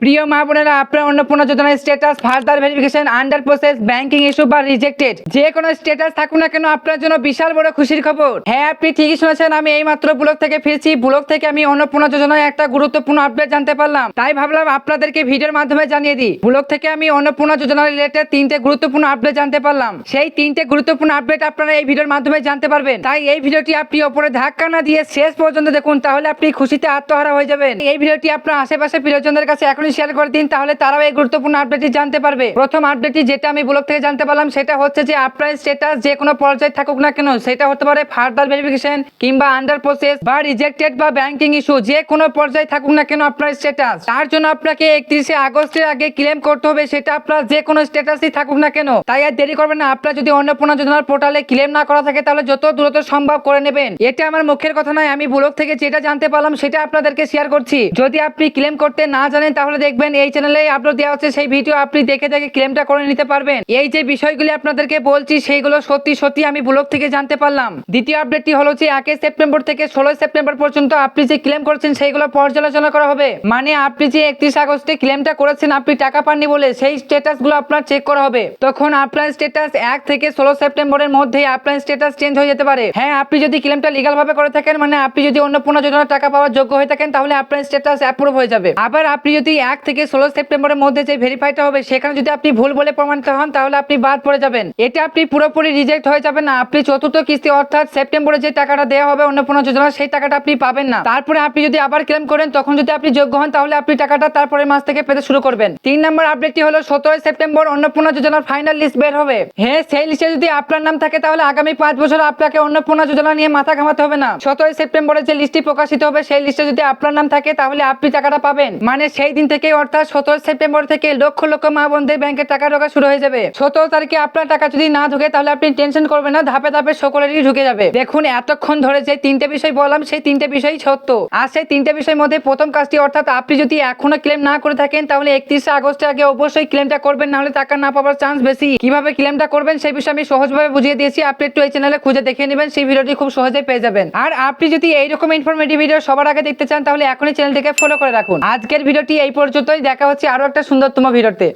প্রিয় মা বোনেরা, আপনার অন্নপূর্ণা যোজনার status further verification, under process, banking issue বা রিজেক্টেড, যে কোনো স্ট্যাটাস থাকুক না কেন আপনার জন্য বিশাল বড় খুশির খবর। হ্যাঁ, আপনি ঠিকই শুনেছেন, আমি এই মাত্র ব্লগ থেকে ফিরছি। ব্লগ থেকে আমি অন্নপূর্ণা যোজনার একটা গুরুত্বপূর্ণ আপডেট জানতে পারলাম, তাই ভাবলাম আপনাদেরকে ভিডিওর মাধ্যমে জানিয়ে দিই। ব্লগ থেকে আমি অন্নপূর্ণা যোজনার রিলেটেড 3টে গুরুত্বপূর্ণ আপডেট জানতে পারলাম। সেই 3টে গুরুত্বপূর্ণ আপডেট আপনারা এই ভিডিওর মাধ্যমে জানতে পারবেন। তাই এই ভিডিওটি আপনি ওপরে ধাক্কা না দিয়ে শেষ পর্যন্ত দেখুন, তাহলে আপনি খুশিতে আত্মহারা হয়ে যাবেন। এই ভিডিওটি আপনার আশেপাশে প্রিয়জনদের কাছে এখনই শেয়ার করে দিন, তাহলে তারাও এই গুরুত্বপূর্ণ আপডেটটি জানতে পারবে। প্রথম আপডেটটি যেটা আমি ব্লগ থেকে জানতে পারলাম সেটা হচ্ছে যে আপনার স্ট্যাটাস যে কোনো পর্যায়ে থাকুক না কেন, সেটা হতে পারে ফার্দার ভেরিফিকেশন কিংবা আন্ডার প্রসেস বা রিজেক্টেড বা ব্যাংকিং ইস্যু, যে কোনো পর্যায়ে থাকুক না কেন আপনার স্ট্যাটাস, তার জন্য আপনাকে 31শে আগস্টের আগে ক্লেম করতে হবে, সেটা আপনার যে কোনো স্ট্যাটাসই থাকুক না কেন। তাই আর দেরি করবেন না। আপনার যদি অন্নপূর্ণা যোজনার পোর্টালে ক্লেম না করা থাকে তাহলে যত দ্রুত সম্ভব করে নেবেন। এটা আমার মুখের কথা নয়, আমি ব্লগ থেকে যেটা জানতে পারলাম সেটা আপনাদেরকে শেয়ার করছি। যদি আপনি ক্লেম করতে না জানেন তাহলে দেখবেন এই চ্যানেলে আপলোড দেওয়া হচ্ছে, সেই ভিডিও আপনি দেখে ক্লেমটা করে নিতে পারবেন। এই যে বিষয়গুলি আপনাদেরকে বলছি সেইগুলো সত্যি সত্যি আমি ব্লগ থেকে জানতে পারলাম। দ্বিতীয় আপডেটটি হলো যে 1 সেপ্টেম্বর থেকে 16 সেপ্টেম্বর পর্যন্ত আপনি যে ক্লেম করেছেন সেইগুলো পর্যালোচনা করা হবে। মানে আপনি যে 31 আগস্টে ক্লেমটা করেছেন, আপনি টাকা পাননি বলে, সেই স্ট্যাটাস গুলো আপনার চেক করা হবে। তখন আপনার স্ট্যাটাস 1 থেকে 16 সেপ্টেম্বরের মধ্যে আপনার স্ট্যাটাস চেঞ্জ হয়ে যেতে পারে। হ্যাঁ, আপনি যদি ক্লেমটা লিগাল ভাবে করে থাকেন, মানে আপনি যদি অন্নপূর্ণা যোজনার টাকা পাওয়ার যোগ্য হয়ে থাকেন, তাহলে আপনার স্ট্যাটাস অ্যাপ্রুভ হয়ে যাবে। আবার আপনি যদি 1 থেকে 16 সেপ্টেম্বরের মধ্যে যে ভেরিফাইটা হবে সেখানে যদি আপনি ভুল বলে প্রমাণিত হন, তাহলে আপনি বাদ পড়ে যাবেন। এটা আপনি পুরোপুরি রিজেক্ট হয়ে যাবেন না। আপনি চতুর্থ কিস্তি অর্থাৎ সেপ্টেম্বরে যে টাকাটা দেওয়া হবে অন্নপূর্ণা যোজনা, সেই টাকাটা আপনি পাবেন না। তারপরে আপনি যদি আবার ক্লেম করেন, তখন যদি আপনি যোগ্য হন, তাহলে আপনি টাকাটা তারপরের মাস থেকে পেতে শুরু করবেন। 3 নম্বর আপডেটটি হলো 17 সেপ্টেম্বর অন্নপূর্ণা যোজনার ফাইনাল লিস্ট বের হবে। হ্যাঁ, সেই লিস্টে যদি আপনার নাম থাকে তাহলে আগামী 5 বছর আপনাকে অন্নপূর্ণা যোজনা নিয়ে মাথা ঘামাতে হবে না। 17 সেপ্টেম্বরে যে লিস্টটি প্রকাশিত হবে সেই লিস্টে যদি আপনার নাম থাকে তাহলে আপনি টাকাটা পাবেন। মানে সেই দিন থেকে অর্থাৎ 17 সেপ্টেম্বর থেকে লক্ষ লক্ষ মা বোনদের ব্যাংকে টাকা ঢোকা শুরু হয়ে যাবে। 17 তারিখে আপনার টাকা যদি না ঢোকে তাহলে আপনি টেনশন করবেন না, ধাপে ধাপে সকলেরই ঢুকে যাবে। দেখুন, এতক্ষণ ধরে যে 3টে বিষয় বললাম সেই 3টে বিষয়ই সত্য। আর সেই 3টে বিষয়ের মধ্যে প্রথম কাজটি অর্থাৎ আপনি যদি এখনো ক্লেম না করে থাকেন তাহলে 31 আগস্টের আগে অবশ্যই ক্লেমটা করবেন, না হলে টাকা না পাওয়ার চান্স বেশি। কিভাবে ক্লেমটা করবেন সেই বিষয়ে আমি সহজভাবে বুঝিয়ে দিয়েছি, আপনি একটু এই চ্যানেলে খুঁজে দেখে নেবেন, সেই ভিডিওটি খুব সহজেই পেয়ে যাবেন। আর আপনি যদি এইরকম ইনফরমেটিভ ভিডিও সবার আগে দেখতে চান তাহলে এখনই চ্যানেলটিকে ফলো করে রাখুন। আজকের ভিডিওটি এই পর্যন্তই, দেখা হচ্ছে আরো একটা সুন্দরতম ভিডিওতে।